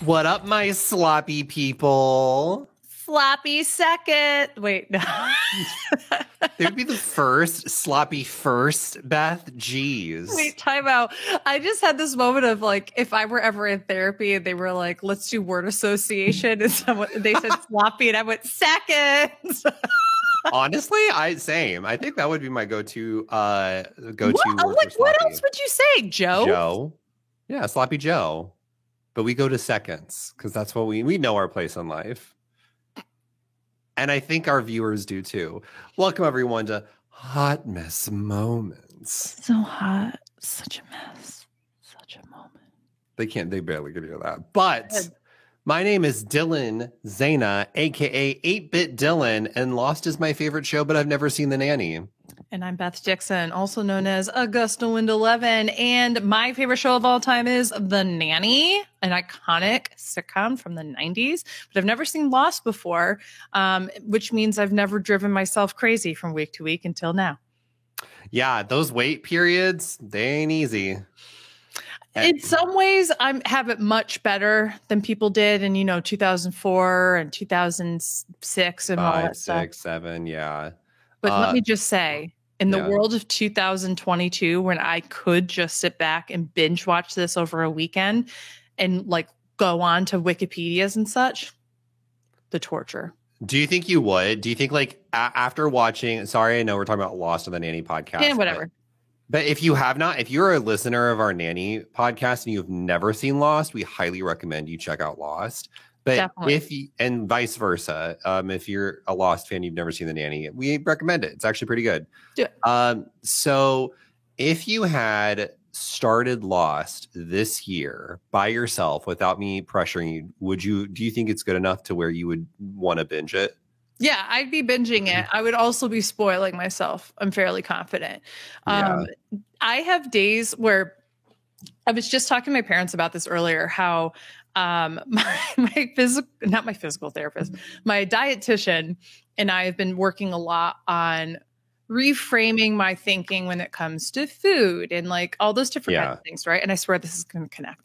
What up, my sloppy people? Sloppy second. Wait, no. They would be the first sloppy first, Beth. Jeez. Wait, time out. I just had this moment of like, if I were ever in therapy and they were like, let's do word association, and they said sloppy, and I went seconds. Honestly, same. I think that would be my go-to. What else would you say, Joe? Joe. Yeah, sloppy Joe. But we go to seconds because that's what we know our place in life. And I think our viewers do too. Welcome everyone to Hot Mess Moments. So hot. Such a mess. Such a moment. They barely could hear that. But my name is Dylan Zana, aka 8-Bit Dylan, and Lost is my favorite show, but I've never seen The Nanny. And I'm Beth Dixon, also known as Augusta Wind 11. And my favorite show of all time is The Nanny, an iconic sitcom from the 90s. But I've never seen Lost before, which means I've never driven myself crazy from week to week until now. Yeah, those wait periods, they ain't easy. In some ways, I have it much better than people did in, 2004 and 2006 and all that stuff. 5, 6, 7, yeah. But let me just say, in the world of 2022, when I could just sit back and binge watch this over a weekend and like go on to Wikipedias and such, the torture. Do you think you would? Do you think like after watching, sorry, I know we're talking about Lost on the Nanny podcast. Yeah, whatever. But if you have not, if you're a listener of our Nanny podcast and you've never seen Lost, we highly recommend you check out Lost. But Definitely. and vice versa, if you're a Lost fan, you've never seen The Nanny, we recommend it. It's actually pretty good. Yeah. So if you had started Lost this year by yourself without me pressuring you, do you think it's good enough to where you would want to binge it? Yeah, I'd be binging it. I would also be spoiling myself. I'm fairly confident. I have days where I was just talking to my parents about this earlier, how my physical therapist, my dietitian and I have been working a lot on reframing my thinking when it comes to food and like all those different kinds of things, right? And I swear this is going to connect.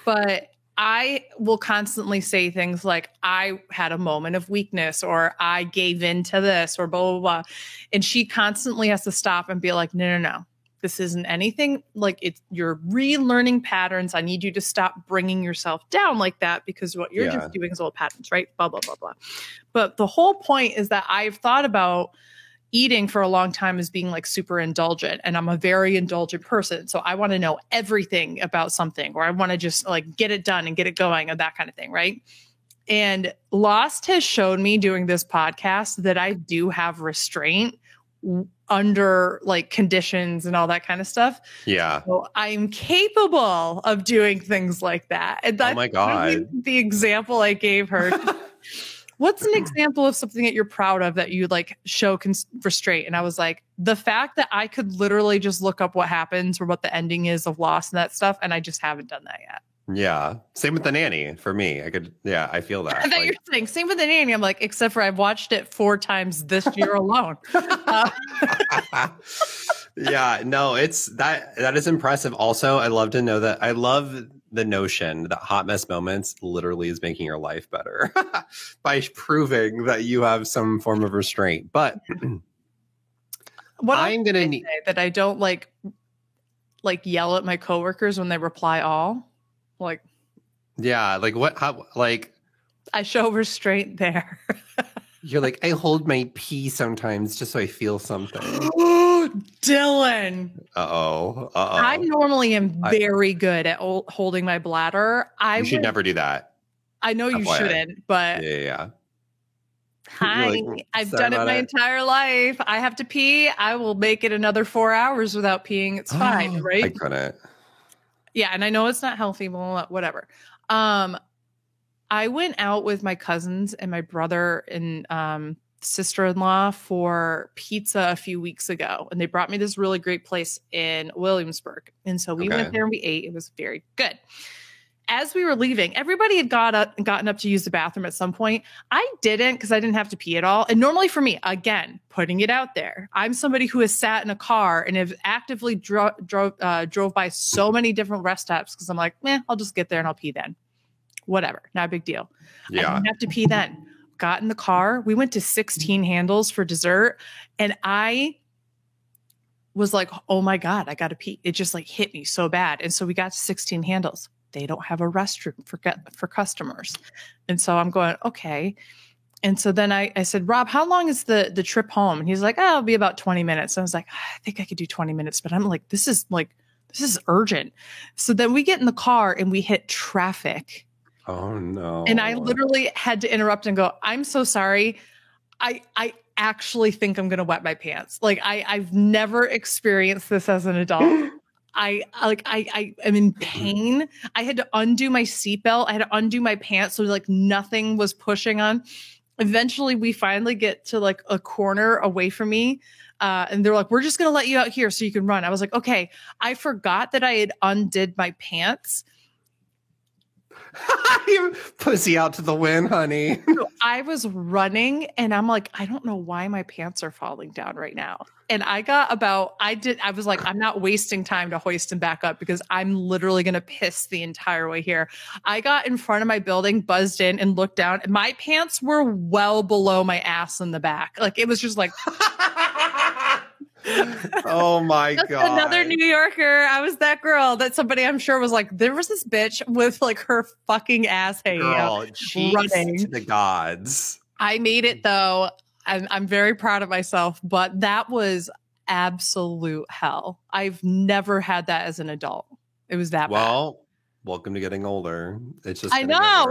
But I will constantly say things like, I had a moment of weakness, or I gave in to this, or blah, blah, blah. And she constantly has to stop and be like, no. This isn't anything like you're relearning patterns. I need you to stop bringing yourself down like that, because what you're just doing is old patterns, right? Blah, blah, blah, blah. But the whole point is that I've thought about eating for a long time as being like super indulgent, and I'm a very indulgent person. So I want to know everything about something, or I want to just like get it done and get it going and that kind of thing, right? And Lost has shown me doing this podcast that I do have restraint under like conditions and all that kind of stuff. Yeah. So I'm capable of doing things like that. And that's oh my God. The example I gave her. What's an example of something that you're proud of that you like show restraint? And I was like, the fact that I could literally just look up what happens or what the ending is of Lost and that stuff. And I just haven't done that yet. Yeah. Same with The Nanny for me. I feel that. I thought you were saying same with The Nanny. I'm like, except for I've watched it 4 times this year alone. Yeah, no, that is impressive. Also, I love to know that I love the notion that Hot Mess Moments literally is making your life better by proving that you have some form of restraint. But what I'm going to need that I don't like yell at my coworkers when they reply all. Like, yeah, like what? How? Like, I show restraint there. You're like, I hold my pee sometimes just so I feel something. Dylan. Uh-oh. I normally am very good at holding my bladder. You should never do that. I know you shouldn't, but yeah. I've done it my entire life. I have to pee. I will make it another 4 hours without peeing. It's fine, right? I couldn't. Yeah, and I know it's not healthy, but whatever. I went out with my cousins and my brother and sister-in-law for pizza a few weeks ago, and they brought me this really great place in Williamsburg. And so we went there and we ate. It was very good. As we were leaving, everybody had gotten up to use the bathroom at some point. I didn't, because I didn't have to pee at all. And normally for me, again, putting it out there, I'm somebody who has sat in a car and have actively drove by so many different rest stops because I'm like, I'll just get there and I'll pee then. whatever, not a big deal. I Yeah. didn't have to pee then. Got in the car. We went to 16 Handles for dessert. And I was like, oh my God, I got to pee. It just like hit me so bad. And so we got to 16 Handles. They don't have a restroom for customers. And so I'm going, okay. And so then I said, Rob, how long is the trip home? And he's like, oh, it'll be about 20 minutes. And I was like, I think I could do 20 minutes, but I'm like, this is urgent. So then we get in the car and we hit traffic. Oh no. And I literally had to interrupt and go, I'm so sorry. I actually think I'm going to wet my pants. Like I've never experienced this as an adult. I am in pain. I had to undo my seatbelt. I had to undo my pants. So like nothing was pushing on. Eventually we finally get to like a corner away from me. And they're like, we're just going to let you out here so you can run. I was like, okay. I forgot that I had undid my pants. You pussy out to the wind, honey. So I was running and I'm like, I don't know why my pants are falling down right now. And I was like, I'm not wasting time to hoist them back up because I'm literally going to piss the entire way here. I got in front of my building, buzzed in and looked down. And my pants were well below my ass in the back. Like it was just like, oh my God. Another New Yorker. I was that girl that somebody I'm sure was like, there was this bitch with like her fucking ass hanging out running to the gods. I made it though. I'm very proud of myself, but that was absolute hell. I've never had that as an adult. It was that bad. Welcome to getting older. It's just I know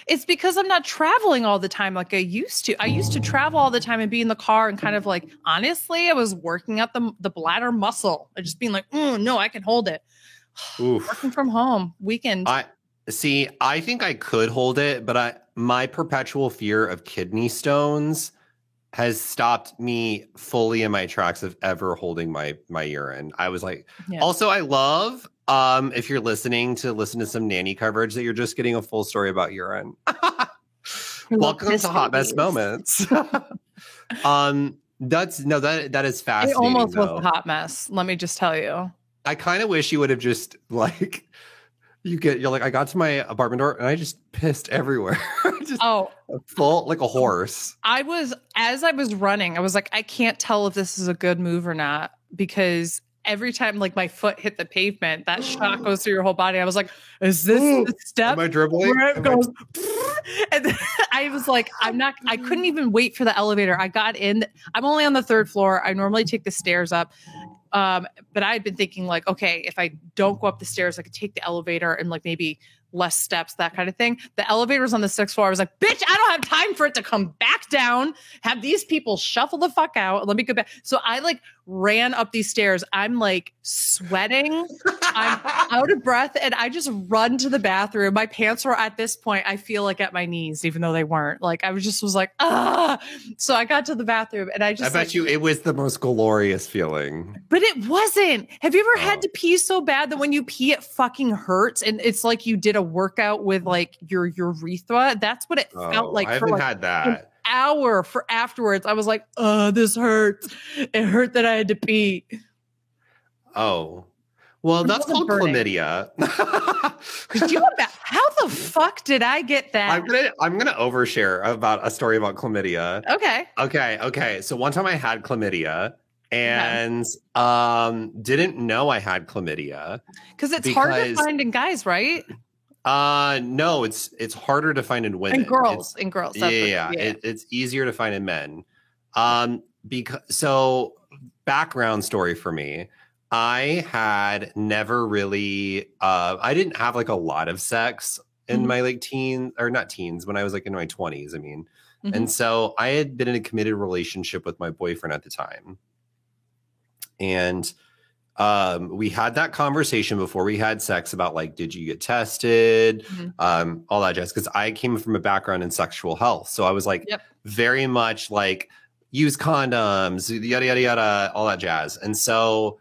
it's because I'm not traveling all the time like I used to. I used to travel all the time and be in the car and kind of like, honestly, I was working out the bladder muscle. I just being like, no, I can hold it. Working from home, weekend. I think I could hold it, but my perpetual fear of kidney stones has stopped me fully in my tracks of ever holding my urine. I was like, Also, I love if you're listening to some nanny coverage that you're just getting a full story about urine. Welcome to Hot Mess Moments. That is fascinating. It almost was a hot mess. Let me just tell you. I kind of wish you would have just like you're like, I got to my apartment door and I just pissed everywhere. Just full like a horse. As I was running, I was like, I can't tell if this is a good move or not because every time like my foot hit the pavement, that shock goes through your whole body. I was like, is this the step? Am I dribbling? Where it goes, and then I was like, I couldn't even wait for the elevator. I got in. I'm only on the third floor. I normally take the stairs up. But I had been thinking like, okay, if I don't go up the stairs, I could take the elevator and like maybe less steps, that kind of thing. The elevator was on the 6th floor. I was like, bitch, I don't have time for it to come back down. Have these people shuffle the fuck out. Let me go back. So I like ran up these stairs. I'm like sweating. I'm out of breath. And I just run to the bathroom. My pants were at this point, I feel like at my knees, even though they weren't. Like I was like, ah. So I got to the bathroom and I bet you it was the most glorious feeling. But it wasn't. Have you ever had to pee so bad that when you pee, it fucking hurts? And it's like you did a workout with like your urethra. That's what it felt like. I haven't had that. Hour for afterwards. I was like, this hurts. It hurt that I had to pee. Oh. Well, that's called chlamydia. Could you how the fuck did I get that? I'm gonna overshare about a story about chlamydia. Okay. So one time I had chlamydia and didn't know I had chlamydia. Because it's hard to find in guys, right? No, it's harder to find in women. And girls. Yeah. It's easier to find in men. So background story for me. I had never really I didn't have like a lot of sex in my like teens, when I was like in my 20s, I mean. And so I had been in a committed relationship with my boyfriend at the time. And we had that conversation before we had sex about like, did you get tested? All that jazz. Because I came from a background in sexual health. So I was like very much like use condoms, yada, yada, yada, all that jazz. And so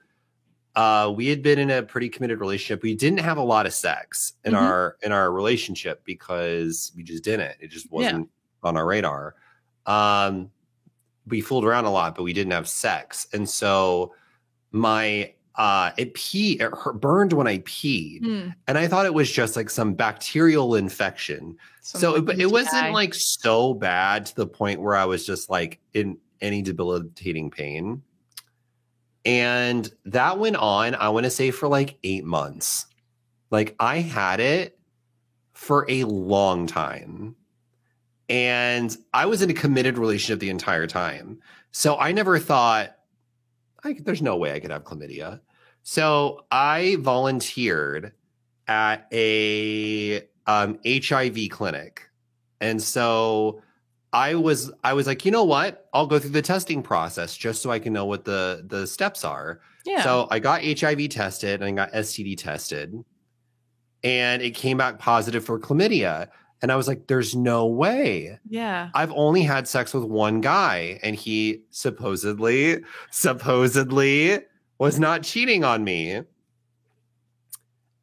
we had been in a pretty committed relationship. We didn't have a lot of sex in our relationship because we just didn't. It just wasn't on our radar. We fooled around a lot, but we didn't have sex. And so my it burned when I peed. And I thought it was just like some bacterial infection. But it wasn't like so bad to the point where I was just like in any debilitating pain. And that went on, I want to say, for like 8 months. Like I had it for a long time. And I was in a committed relationship the entire time. So I never thought, there's no way I could have chlamydia. So I volunteered at a HIV clinic. And so I was like, you know what? I'll go through the testing process just so I can know what the steps are. Yeah. So I got HIV tested and I got STD tested. And it came back positive for chlamydia. And I was like, there's no way. Yeah. I've only had sex with one guy. And he supposedly was not cheating on me.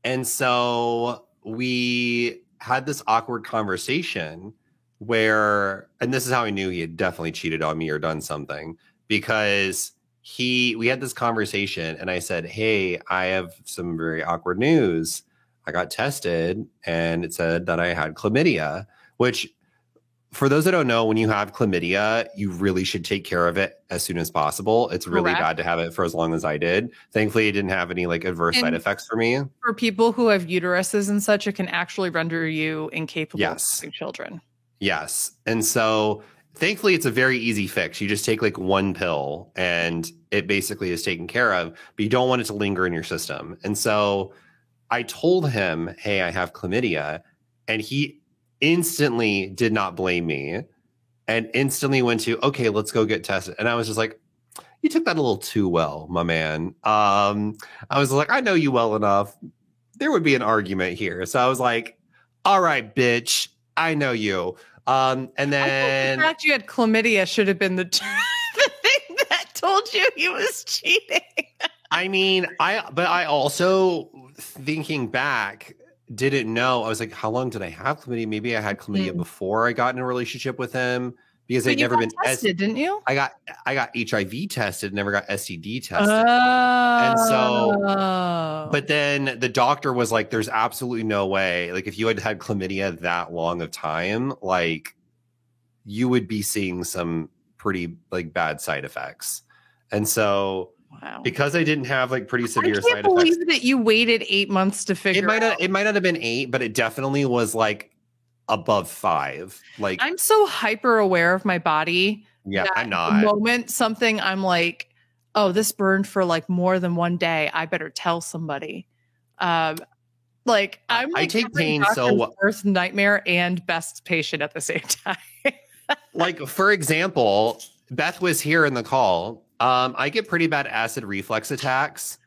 And so we had this awkward conversation where, and this is how I knew he had definitely cheated on me or done something, because we had this conversation and I said, hey, I have some very awkward news. I got tested and it said that I had chlamydia, which for those that don't know, when you have chlamydia, you really should take care of it as soon as possible. It's really bad to have it for as long as I did. Thankfully, it didn't have any like adverse side effects for me. For people who have uteruses and such, it can actually render you incapable of having children. Yes. And so thankfully, it's a very easy fix. You just take like one pill and it basically is taken care of, but you don't want it to linger in your system. And so I told him, hey, I have chlamydia. And he instantly did not blame me and instantly went to, okay, let's go get tested. And I was just like, you took that a little too well, my man. I was like, I know you well enough. There would be an argument here. So I was like, all right, bitch, I know you. And then the fact you had chlamydia should have been the thing that told you he was cheating. I mean, but I also, thinking back, didn't know. I was like, how long did I have chlamydia? Maybe I had chlamydia before I got in a relationship with him, because I'd never been tested, didn't you? I got HIV tested, never got STD tested. And so, but then the doctor was like, there's absolutely no way. Like if you had had chlamydia that long of time, like you would be seeing some pretty like bad side effects. And so, because I didn't have like pretty severe side effects. I can't believe that you waited 8 months to figure out. It might not have been 8, but it definitely was like above 5. Like I'm so hyper aware of my body. Yeah, I'm not. The moment something I'm like, oh, this burned for like more than one day, I better tell somebody. Like I'm like, I take pain worst nightmare and best patient at the same time. Like for example, Beth was here in the call. I get pretty bad acid reflux attacks.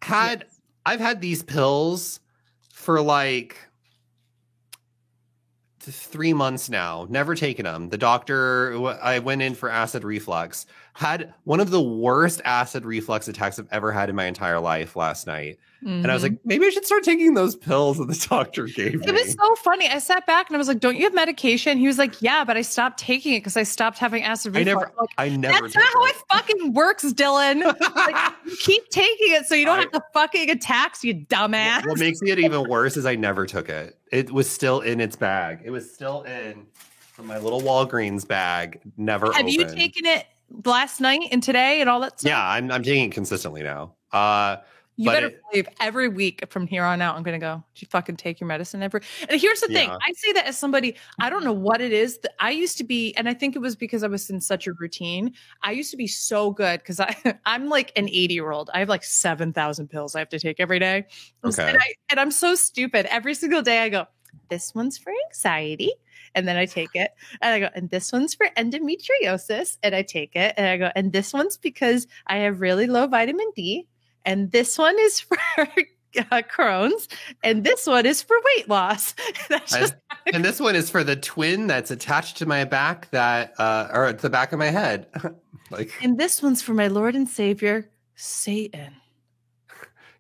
I've had these pills for like 3 months now, never taken them. The doctor, I went in for acid reflux, had one of the worst acid reflux attacks I've ever had in my entire life last night. And I was like, maybe I should start taking those pills that the doctor gave me. It was so funny. I sat back and I was like, don't you have medication? He was like, yeah, but I stopped taking it because I stopped having acid reflux. I never. That's not how it fucking works, Dylan. Like, you keep taking it so you don't have the fucking attacks, you dumbass. What makes it even worse is I never took it. It was still in its bag. It was still in my little Walgreens bag. Never opened. Have you taken it last night and today and all that stuff? Yeah, I'm taking it consistently now. You better believe every week from here on out, I'm going to go, did you fucking take your medicine And here's the thing. I say that as somebody, I don't know what it is that I used to be. And I think it was because I was in such a routine. I used to be so good because I'm like an 80-year-old. I have like 7,000 pills I have to take every day. Okay. And I'm so stupid. Every single day I go, this one's for anxiety. And then I take it and I go, and this one's for endometriosis. And I take it and I go, and this one's because I have really low vitamin D. And this one is for Crohn's, and this one is for weight loss. And this one is for the twin that's attached to my back or at the back of my head. And this one's for my Lord and Savior, Satan.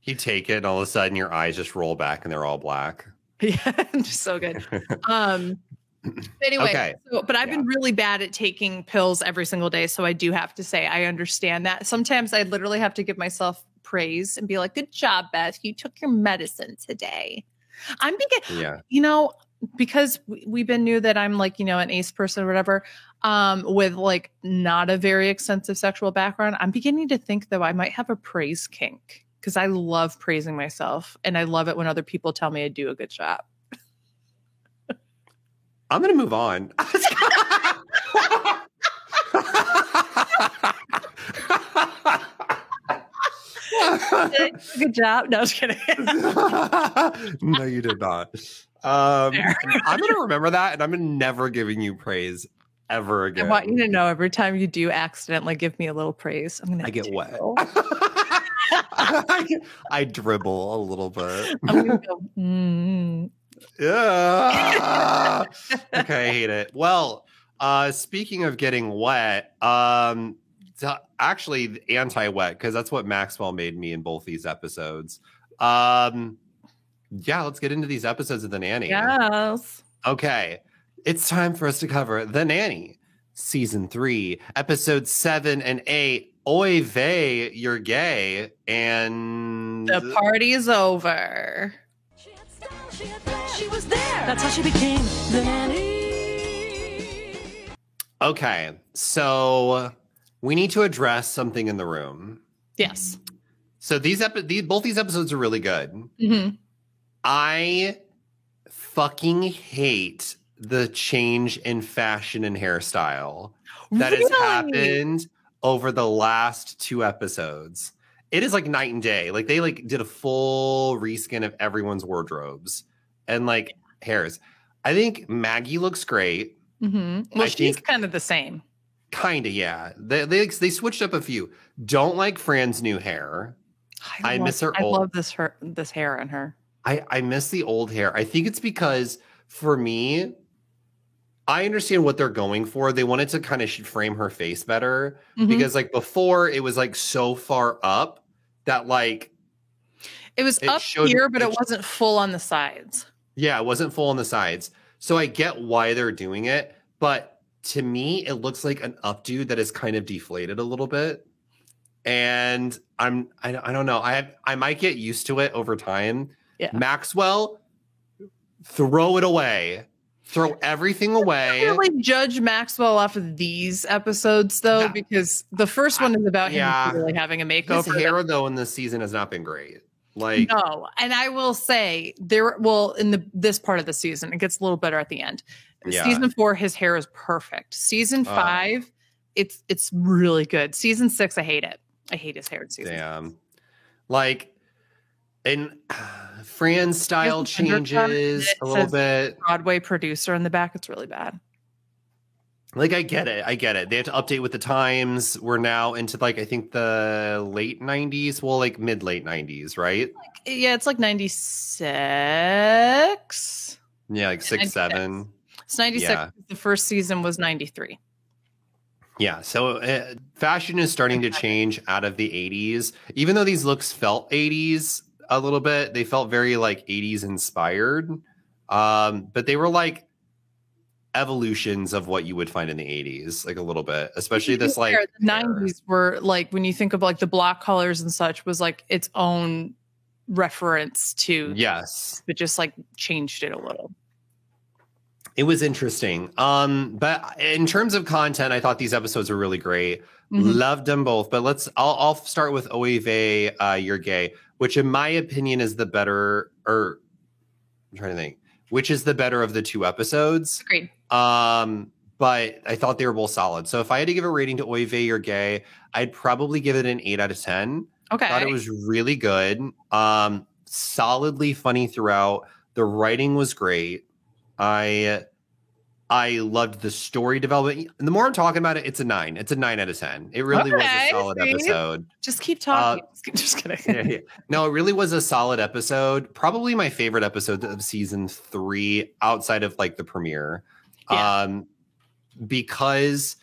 You take it, and all of a sudden your eyes just roll back, and they're all black. Yeah, just so good. Anyway, okay. But I've been really bad at taking pills every single day. So I do have to say, I understand that. Sometimes I literally have to give myself praise and be like, good job, Beth. You took your medicine today. I'm thinking, Yeah. Because we've knew that I'm like, an ace person or whatever, with like not a very extensive sexual background, I'm beginning to think though I might have a praise kink because I love praising myself and I love it when other people tell me I do a good job. I'm going to move on. Good job. No, I was kidding. No, you did not. I'm going to remember that, and I'm never giving you praise ever again. I want you to know every time you do accidentally give me a little praise, I get wet. I dribble a little bit. I'm going to go, Yeah. Okay, I hate it. Well, speaking of getting wet, actually anti-wet, because that's what Maxwell made me in both these episodes. Yeah, let's get into these episodes of The Nanny. yes. Okay, it's time for us to cover The Nanny, Season 3, Episodes 7 and 8. Oy vey, you're gay, and... The party's over. She was there. That's how she became the nanny. Okay, so we need to address something in the room. Yes. So both these episodes are really good. Mm-hmm. I fucking hate the change in fashion and hairstyle that has happened over the last 2 episodes. It is like night and day. Like they did a full reskin of everyone's wardrobes and like hairs. I think Maggie looks great. Mm-hmm. Well, she's kind of the same. Kind of, yeah. They switched up a few. Don't like Fran's new hair. I miss her. I love this hair on her. I miss the old hair. I think it's because for me, I understand what they're going for. They wanted to kind of frame her face better because like before it was like so far up that like it was up here, but it wasn't full on the sides. Yeah, it wasn't full on the sides. So I get why they're doing it, but to me, it looks like an updo that is kind of deflated a little bit. And I don't know. I might get used to it over time. Yeah. Maxwell, throw it away. Throw everything away. I don't really judge Maxwell off of these episodes, though, because the first one is about him really having a makeover. His hair, though, in this season has not been great. Like no, and I will say this part of the season, it gets a little better at the end. Yeah. Season 4, his hair is perfect. Season 5, it's really good. Season 6, I hate it. I hate his hair in season 6. Like, and Fran's style changes a little bit. Broadway producer in the back. It's really bad. Like, I get it. They have to update with the times. We're now into, like, I think the late 90s. Well, like, mid-late 90s, right? Yeah, it's like 96. Yeah, like 6, 7. It's 96. Yeah. The first season was 93. Yeah, so fashion is starting to change out of the 80s. Even though these looks felt 80s a little bit, they felt very, like, 80s inspired. But they were, like, evolutions of what you would find in the 80s, like a little bit, especially this like the 90s were like, when you think of like the block colors and such, was like its own reference to but just like changed it a little. It was interesting. But in terms of content, I thought these episodes were really great. Loved them both. But I'll start with Oy vey, You're Gay, which in my opinion is the better, or I'm trying to think, which is the better of the 2 episodes. Agreed. But I thought they were both solid. So if I had to give a rating to Oy vey, You're Gay, I'd probably give it an 8 out of 10. Okay. I thought it was really good. Solidly funny throughout. The writing was great. I loved the story development. And the more I'm talking about it, it's a 9. It's a 9 out of 10. It really was a solid episode. Just keep talking. Just kidding. Yeah. No, it really was a solid episode. Probably my favorite episode of season 3 outside of like the premiere. Yeah. Because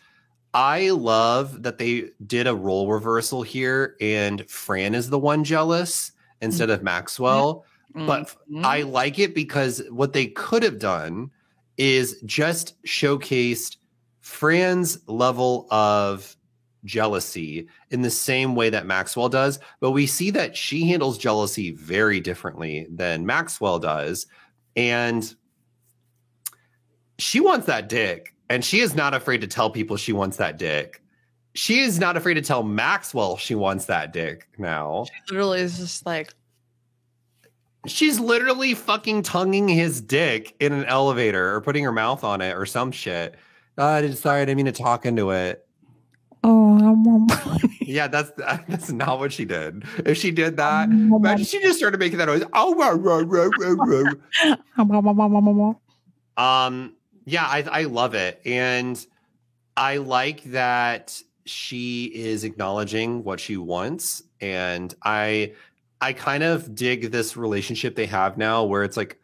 I love that they did a role reversal here and Fran is the one jealous instead of Maxwell. But I like it because what they could have done is just showcased Fran's level of jealousy in the same way that Maxwell does, but we see that she handles jealousy very differently than Maxwell does. And she wants that dick, and she is not afraid to tell people she wants that dick. She is not afraid to tell Maxwell she wants that dick now. She literally is just like, she's literally fucking tonguing his dick in an elevator or putting her mouth on it or some shit. Sorry, I didn't mean to talk into it. oh, Yeah, that's not what she did. If she did that, imagine she just started making that noise. Oh, yeah, I love it. And I like that she is acknowledging what she wants. And I kind of dig this relationship they have now where it's like,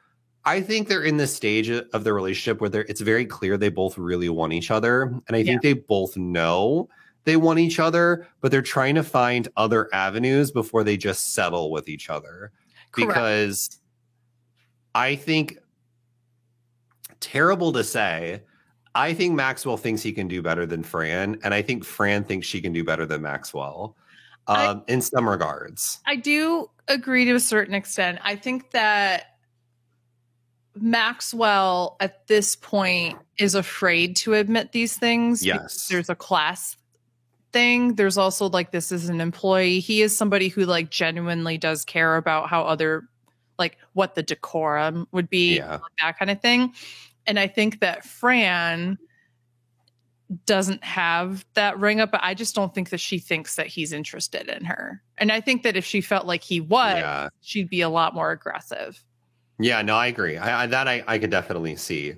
I think they're in this stage of the relationship where it's very clear they both really want each other. And I think they both know they want each other, but they're trying to find other avenues before they just settle with each other. Correct. Because I think, terrible to say, I think Maxwell thinks he can do better than Fran, and I think Fran thinks she can do better than Maxwell in some regards. I do agree to a certain extent. I think that Maxwell at this point is afraid to admit these things. Yes. There's a class thing. There's also like, this is an employee. He is somebody who like genuinely does care about how other, like what the decorum would be, like that kind of thing. And I think that Fran doesn't have that ring up, but I just don't think that she thinks that he's interested in her. And I think that if she felt like he was, she'd be a lot more aggressive. Yeah, no, I agree. I could definitely see.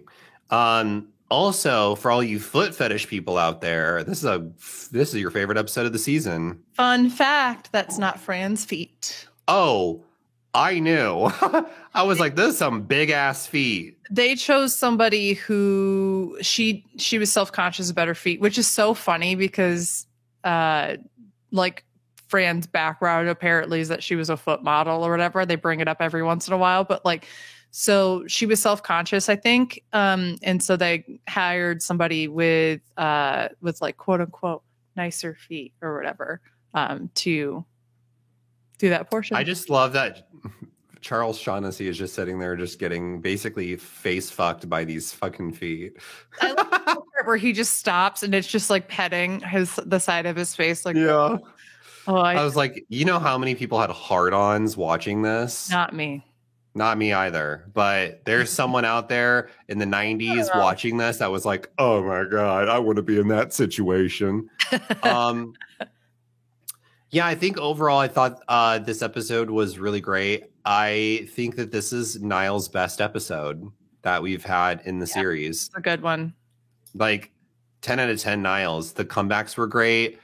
Also, for all you foot fetish people out there, this is your favorite episode of the season. Fun fact, that's not Fran's feet. Oh, I knew. I was like, this is some big ass feet. They chose somebody who she was self-conscious about her feet, which is so funny because like Fran's background apparently is that she was a foot model or whatever. They bring it up every once in a while, but like, so she was self-conscious, I think. And so they hired somebody with like quote unquote nicer feet or whatever to do that portion. I just love that Charles Shaughnessy is just sitting there just getting basically face fucked by these fucking feet. I love the part where he just stops and it's just like petting the side of his face. Like, yeah. Oh, I was like, you know how many people had hard-ons watching this? Not me. Not me either. But there's someone out there in the 90s watching this that was like, oh my God, I want to be in that situation. Yeah, I think overall, I thought this episode was really great. I think that this is Niall's best episode that we've had in the series. It's a good one. Like 10 out of 10 Niall's. The comebacks were great.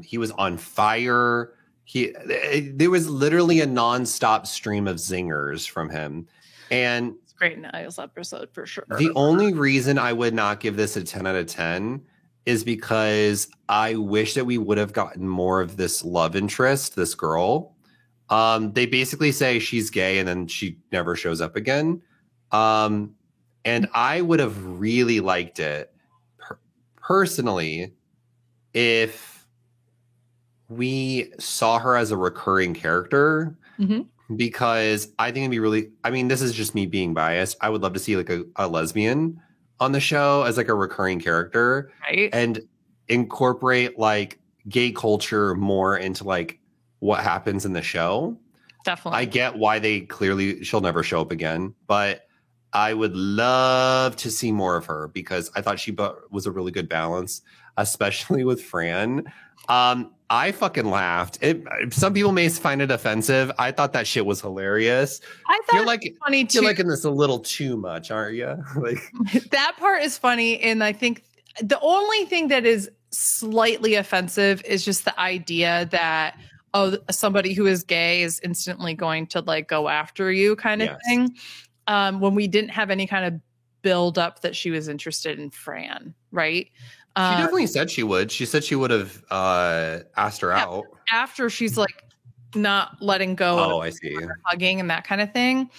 He was on fire. There was literally a nonstop stream of zingers from him. And it's great Niall's episode for sure. The only reason I would not give this a 10 out of 10 is because I wish that we would have gotten more of this love interest, this girl. They basically say she's gay and then she never shows up again. And I would have really liked it personally if we saw her as a recurring character, because I think it'd be really, I mean, this is just me being biased. I would love to see like a lesbian on the show as like a recurring character, right? And incorporate like gay culture more into like what happens in the show. Definitely. I get why she'll never show up again, but I would love to see more of her because I thought she was a really good balance, especially with Fran. I fucking laughed. Some people may find it offensive. I thought that shit was hilarious. I thought it was funny too. You're liking this a little too much, aren't you? Like that part is funny, and I think the only thing that is slightly offensive is just the idea that somebody who is gay is instantly going to like go after you, kind of thing. When we didn't have any kind of build up that she was interested in Fran, right? She definitely said she would. She said she would have asked her out. After she's like not letting go of I see. hugging and that kind of thing.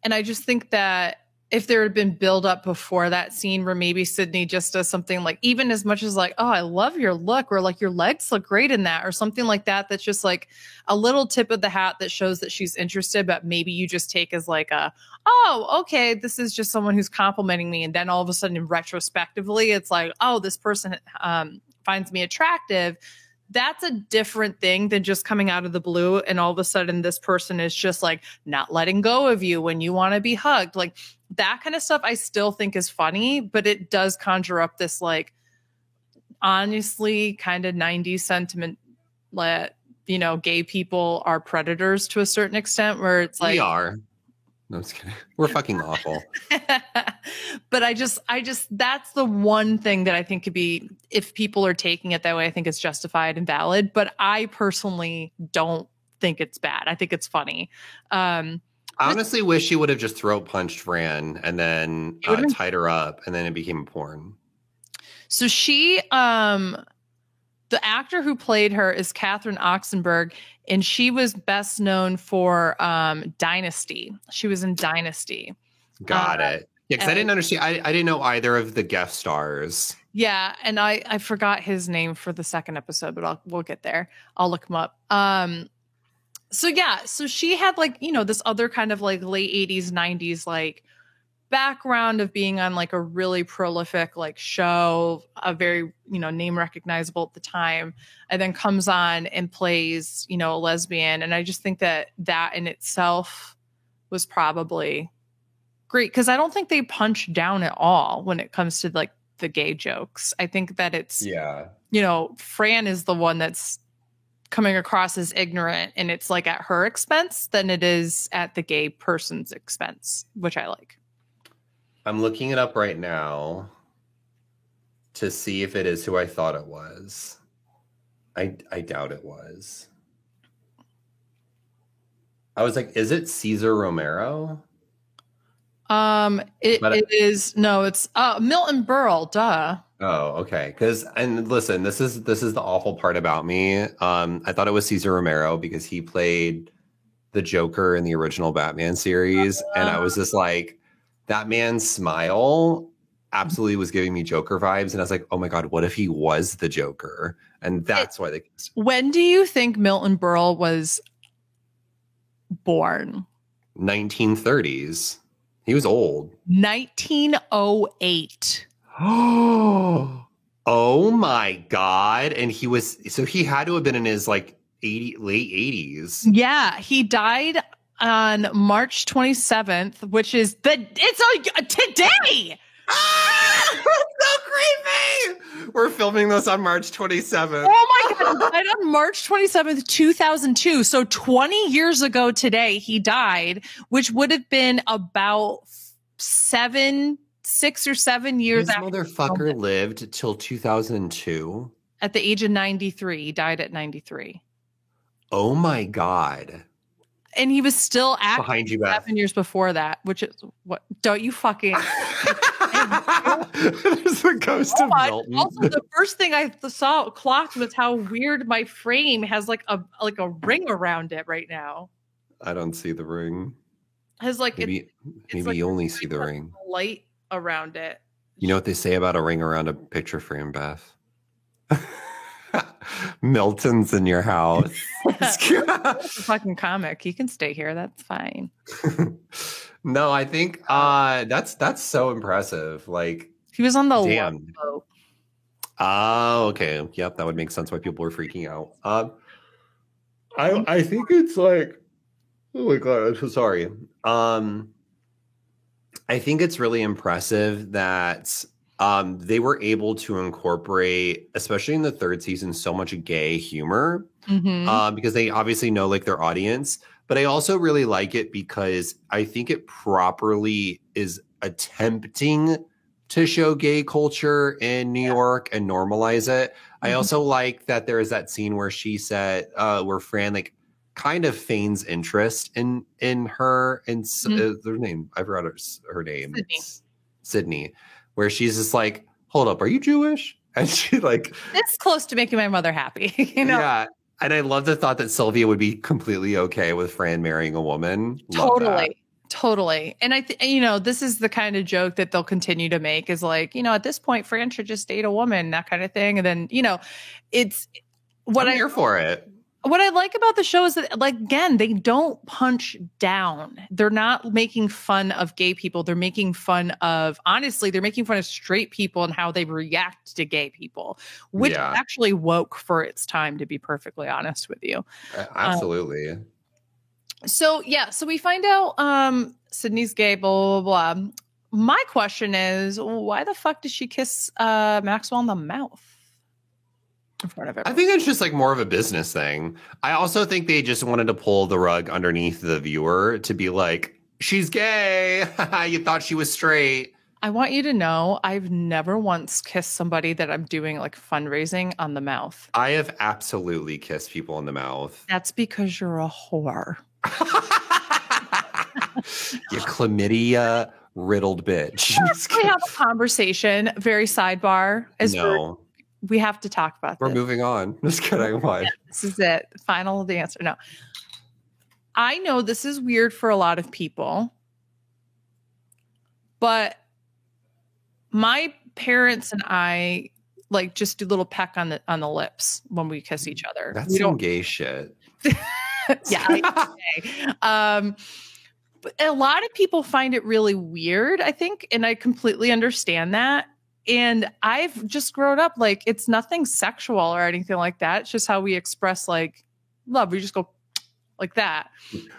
And I just think that if there had been build up before that scene where maybe Sydney just does something like, even as much as like, oh, I love your look, or like your legs look great in that, or something like that, that's just like a little tip of the hat that shows that she's interested, but maybe you just take as like a, oh, okay, this is just someone who's complimenting me. And then all of a sudden, retrospectively, it's like, oh, this person finds me attractive. That's a different thing than just coming out of the blue and all of a sudden this person is just like not letting go of you when you want to be hugged. Like that kind of stuff I still think is funny, but it does conjure up this like honestly kind of 90s sentiment that, you know, gay people are predators to a certain extent, where it's like we are. No, I'm just kidding. We're fucking awful. But I just that's the one thing that I think could be, if people are taking it that way, I think it's justified and valid. But I personally don't think it's bad. I think it's funny. I honestly wish she would have just throat punched Fran and then tied her up, and then it became porn. So she, the actor who played her is Catherine Oxenberg, and she was best known for Dynasty. She was in Dynasty. Got it. Yeah, because I didn't understand. I didn't know either of the guest stars. Yeah, and I forgot his name for the second episode, but we'll get there. I'll look him up. So she had like, you know, this other kind of like late 80s, 90s like background of being on like a really prolific like show, a very, you know, name recognizable at the time, and then comes on and plays, you know, a lesbian. And I just think that in itself was probably great, because I don't think they punch down at all when it comes to like the gay jokes. I think that it's, yeah, you know, Fran is the one that's coming across as ignorant, and it's like at her expense than it is at the gay person's expense, which I like. I'm looking it up right now to see if it is who I thought it was. I doubt it was. I was like, is it Cesar Romero? It is, no, it's Milton Berle, duh. Oh, okay. And listen, this is the awful part about me. I thought it was Cesar Romero because he played the Joker in the original Batman series, and I was just like, that man's smile absolutely was giving me Joker vibes, and I was like, oh my god, what if he was the Joker? And that's why they. When do you think Milton Berle was born? 1930s. He was old. 1908. Oh my god! And he had to have been in his like late 80s. Yeah, he died on March 27th, which is today. So creepy. We're filming this on March 27th. Oh my god, he died on March 27th, 2002. So 20 years ago today, he died, which would have been about 6 or 7 years this after. Motherfucker lived till 2002. At the age of 93. He died at 93. Oh my god. And he was still active behind you, Beth. 7 years before that, which is what? Don't you fucking. There's the ghost of Milton. Also, the first thing I clocked was how weird my frame has like a ring around it right now. I don't see the ring. Has like maybe like you only see the ring. Light around it. You know what they say about a ring around a picture frame, Beth? Milton's in your house. It's a fucking comic. You can stay here. That's fine. No, I think that's so impressive. Like he was on the damn. Oh, okay. Yep, that would make sense why people were freaking out. I think it's like, oh my god, I'm so sorry. I think it's really impressive that they were able to incorporate, especially in the third season, so much gay humor because they obviously know like their audience. But I also really like it because I think it properly is attempting to show gay culture in New York and normalize it. I also like that there is that scene where she said, where Fran like kind of feigns interest in her and their name. I forgot her name. Sydney. Where she's just like, hold up, are you Jewish? And she like, it's close to making my mother happy, you know? Yeah. And I love the thought that Sylvia would be completely okay with Fran marrying a woman. Totally. Totally. And this is the kind of joke that they'll continue to make is like, at this point, Fran should just date a woman, that kind of thing. And then, it's I'm here for it. What I like about the show is that, like, again, they don't punch down. They're not making fun of gay people. They're making fun of straight people and how they react to gay people, which is actually woke for its time, to be perfectly honest with you. Absolutely. So we find out Sydney's gay, blah, blah, blah. My question is, why the fuck did she kiss Maxwell in the mouth in front of everyone? I think it's just like more of a business thing. I also think they just wanted to pull the rug underneath the viewer to be like, she's gay. You thought she was straight. I want you to know I've never once kissed somebody that I'm doing like fundraising on the mouth. I have absolutely kissed people in the mouth. That's because you're a whore. You chlamydia riddled bitch. We have a conversation, very sidebar. We have to talk about We're moving on. Just kidding. Why? Yeah, this is it. Final of the answer. No. I know this is weird for a lot of people, but my parents and I like just do little peck on the lips when we kiss each other. That's some gay shit. Yeah. But a lot of people find it really weird, I think, and I completely understand that. And I've just grown up like it's nothing sexual or anything like that. It's just how we express like love. We just go like that.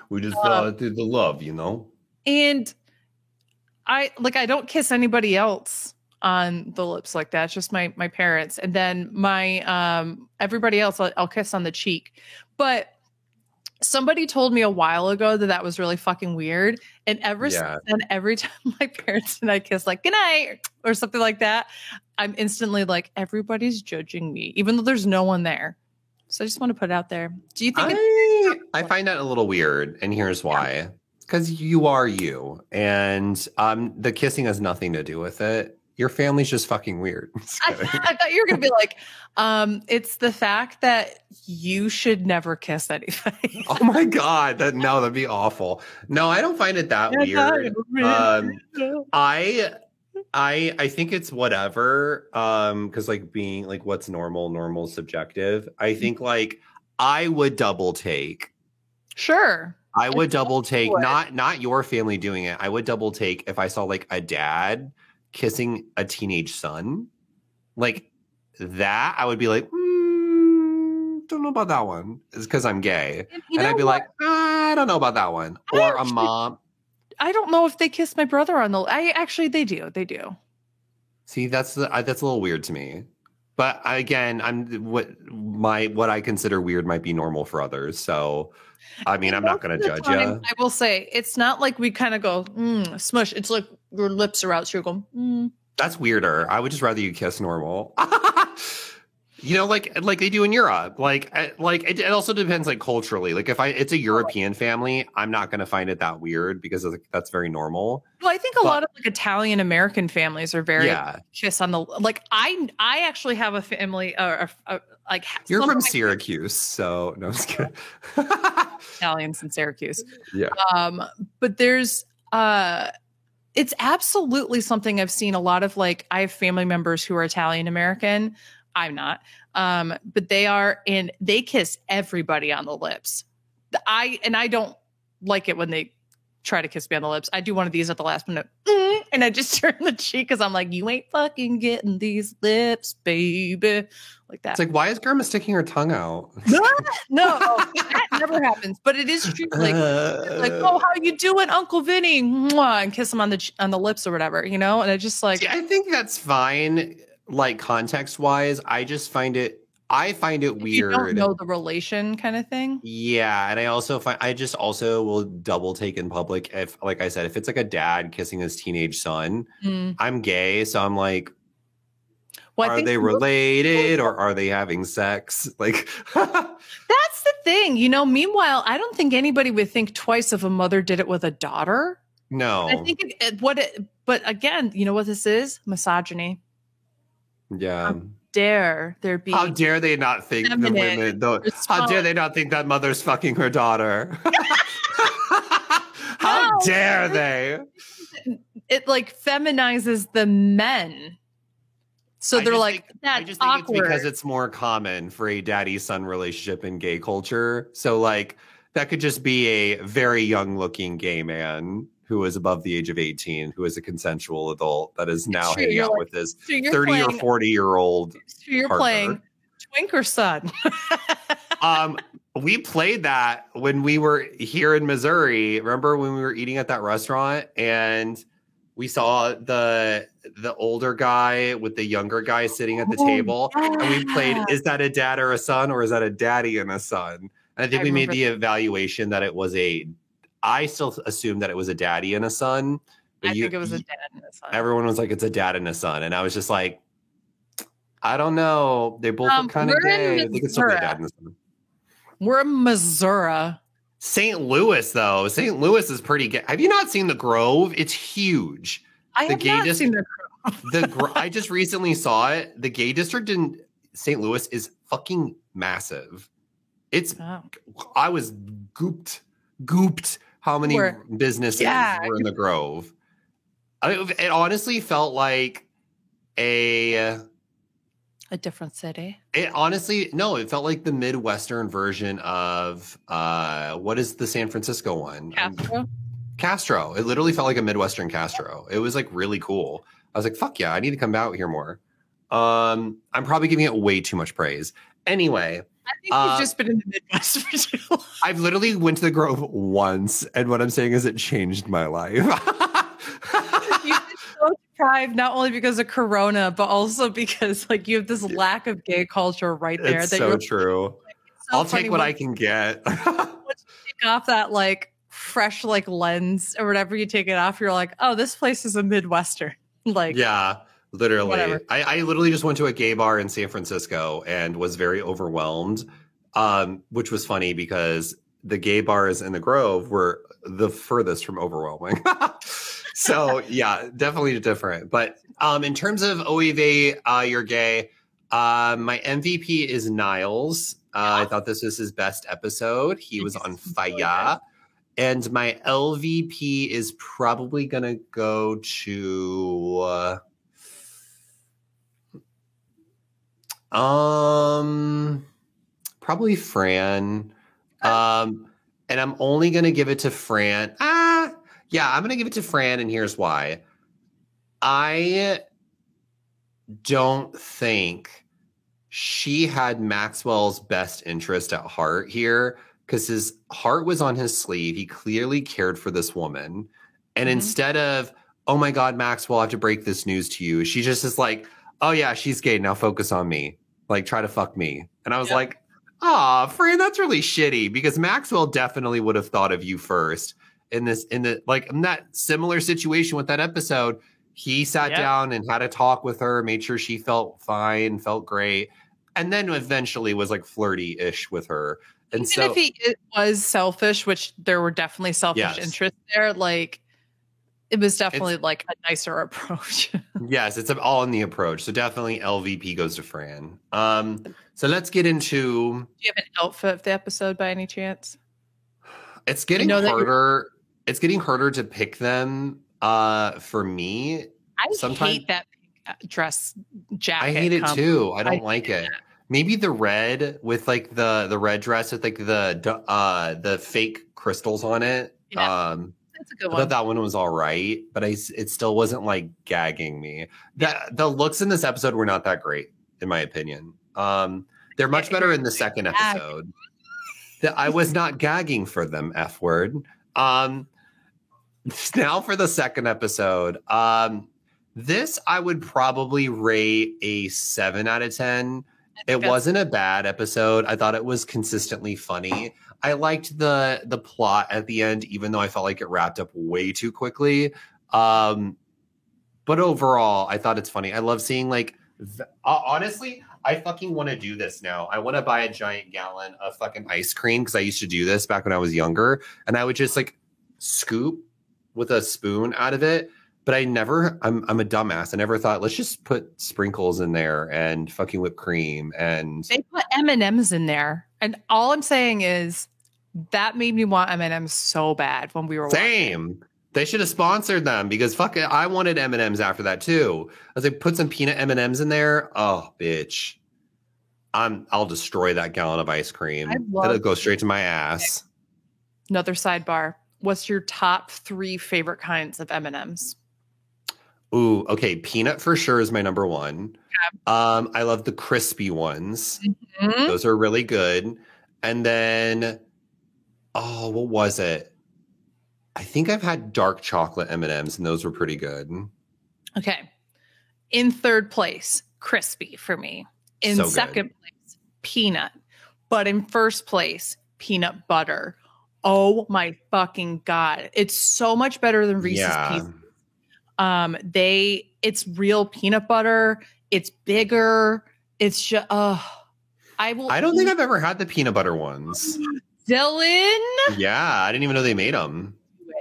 We just did the love, And I don't kiss anybody else on the lips like that. It's just my parents, and then my everybody else I'll kiss on the cheek. But somebody told me a while ago that was really fucking weird. And ever since then, every time my parents and I kiss like good night or something like that, I'm instantly like, everybody's judging me, even though there's no one there. So I just want to put it out there. Do you think I find that a little weird, and here's why. Because you are you, and the kissing has nothing to do with it. Your family's just fucking weird. I thought you were going to be like, it's the fact that you should never kiss anybody. Oh my God. That'd be awful. No, I don't find it that weird. I think it's whatever. Cause like being like, what's normal subjective. I think like I would double take. Sure. I would double take, not your family doing it. I would double take if I saw like a dad kissing a teenage son like that. I would be like, don't know about that one. It's because I'm gay. And I'd be like, I don't know about that one. Or a mom. I don't know if they kiss my brother on the. They do. See, that's a little weird to me. But again, what I consider weird might be normal for others. So, I mean, I'm not going to judge you. I will say it's not like we kind of go smush. It's like your lips are out, so you're going. That's weirder. I would just rather you kiss normal. Like they do in Europe. Like it also depends like culturally. Like if it's a European family, I'm not going to find it that weird because that's very normal. Well, I think a lot of like Italian American families are very kiss on the like. I actually have a family like you're from Syracuse, so no, I'm just kidding. Italians in Syracuse. Yeah. But there's it's absolutely something I've seen a lot of. Like I have family members who are Italian American. I'm not. But they are, and they kiss everybody on the lips. I don't like it when they try to kiss me on the lips. I do one of these at the last minute, and I just turn the cheek because I'm like, you ain't fucking getting these lips, baby. Like that. It's like, why is Grandma sticking her tongue out? No, that never happens. But it is true. Like, oh, how you doing, Uncle Vinny? Mwah, and kiss him on the lips or whatever, And I just like. See, I think that's fine. Like context wise, I find it weird. You don't know the relation kind of thing. Yeah. And I also will double take in public if, like I said, if it's like a dad kissing his teenage son, I'm gay. So I'm like, are they related or are they having sex? Like, that's the thing, meanwhile, I don't think anybody would think twice if a mother did it with a daughter. No, I think but again, you know what this is? Misogyny. Yeah. How dare they not think the women? How dare they not think that mother's fucking her daughter? How dare they? It like feminizes the men. So they're like, I that's just think awkward. it's because it's more common for a daddy-son relationship in gay culture. So like that could just be a very young-looking gay man who is above the age of 18, who is a consensual adult that is now true. hanging You're out like- with his so you're 30 or playing- 40-year-old So you're partner. playing Twink or Son. We played that when we were here in Missouri. Remember when we were eating at that restaurant and we saw the older guy with the younger guy sitting at the table, and we played, is that a dad or a son, or is that a daddy and a son? And I think we made the evaluation that it was I still assumed that it was a daddy and a son. But I think it was a dad and a son. Everyone was like, it's a dad and a son. And I was just like, I don't know. They both look kind of we're in gay. I think it's still a Missouri. dad and a son. We're in Missouri. St. Louis, though. St. Louis is pretty gay. Have you not seen the Grove? It's huge. I have not seen the I just recently saw it. The gay district in St. Louis is fucking massive. It's I was gooped how many businesses were in the Grove. It honestly felt like a different city. It felt like the Midwestern version of what is the San Francisco one? Castro. It literally felt like a Midwestern Castro. It was like really cool. I was like, fuck yeah, I need to come out here more. I'm probably giving it way too much praise. Anyway. I think you've just been in the Midwest for too long. I've literally went to the Grove once, and what I'm saying is it changed my life. You've been so deprived, not only because of Corona, but also because like you have this lack of gay culture right there. It's so true. Like, it's so I'll take what I can get. Once you take off that like fresh like lens or whatever, you take it off, you're like, oh, this place is a Midwestern. Like, yeah. Literally. Whatever. I literally just went to a gay bar in San Francisco and was very overwhelmed, which was funny because the gay bars in the Grove were the furthest from overwhelming. So, yeah, definitely different. But in terms of Oive, you're gay, my MVP is Niles. I thought this was his best episode. He was on fire. And my LVP is probably going to go to... probably Fran. And I'm only gonna give it to Fran. Yeah, I'm gonna give it to Fran, and here's why. I don't think she had Maxwell's best interest at heart here, because his heart was on his sleeve. He clearly cared for this woman. And instead of, oh my God, Maxwell, I have to break this news to you, she just is like, oh yeah, she's gay. Now focus on me. Like, try to fuck me. And I was like, ah, Fran, that's really shitty, because Maxwell definitely would have thought of you first in that similar situation with that episode. He sat down and had a talk with her, made sure she felt fine, felt great. And then eventually was like flirty-ish with her. And even if he was selfish, which there were definitely selfish interests there, like, it was definitely like a nicer approach. Yes, it's all in the approach. So definitely LVP goes to Fran. So let's get into... Do you have an outfit of the episode by any chance? It's getting harder. It's getting harder to pick them for me. I hate that dress jacket. I hate it too. I don't like it. Maybe the red with like the red dress with like the fake crystals on it. Yeah. That's a good one. I thought that one was all right, but it still wasn't like gagging me. The looks in this episode were not that great, in my opinion. They're much better in the second episode. I was not gagging for them, F word. Now for the second episode. This I would probably rate a 7 out of 10. It wasn't a bad episode. I thought it was consistently funny. I liked the plot at the end, even though I felt like it wrapped up way too quickly. But overall, I thought it's funny. I love seeing honestly, I fucking want to do this now. I want to buy a giant gallon of fucking ice cream, because I used to do this back when I was younger, and I would just like scoop with a spoon out of it. But I'm a dumbass. I never thought, let's just put sprinkles in there and fucking whipped cream. And they put M&Ms in there. And all I'm saying is that made me want M&Ms so bad when we were Same. watching. They should have sponsored them because fuck it, I wanted M&Ms after that too. I was like, put some peanut M&Ms in there. Oh, bitch. I'll destroy that gallon of ice cream. It'll go straight to my ass. Another sidebar. What's your top 3 favorite kinds of M&Ms? Ooh, okay. Peanut for sure is my number one. Yeah. I love the crispy ones. Mm-hmm. Those are really good. And then, oh, what was it? I think I've had dark chocolate M&Ms, and those were pretty good. Okay. In third place, crispy for me. In so second place, peanut. But in first place, peanut butter. Oh my fucking God. It's so much better than Reese's Pieces. It's real peanut butter. It's bigger. It's just, I don't think I've ever had the peanut butter ones. Dylan? Yeah, I didn't even know they made them.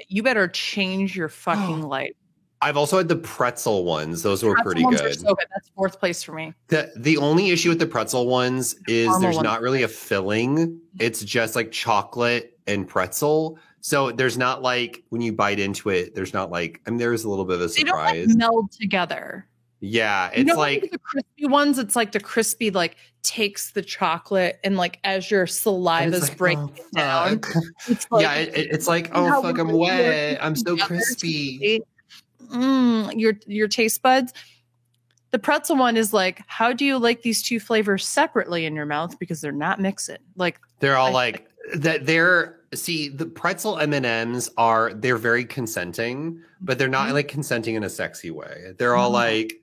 You better change your fucking life. I've also had the pretzel ones. Those were pretty good. Are so good. That's fourth place for me. The only issue with the pretzel ones is there's not really a filling. It's just like chocolate and pretzel. So there's not like when you bite into it, there's not like, I mean, there's a little bit of a surprise. They don't meld together. Yeah. It's like the crispy ones. It's like the crispy, like takes the chocolate and like as your saliva's breaking down. It's like, it's like, oh, fuck, I'm wet. I'm so crispy. Your taste buds. The pretzel one is like, how do you like these two flavors separately in your mouth? Because they're not mixing. Like they're all the pretzel M&Ms they're very consenting, but they're not like consenting in a sexy way. They're all like,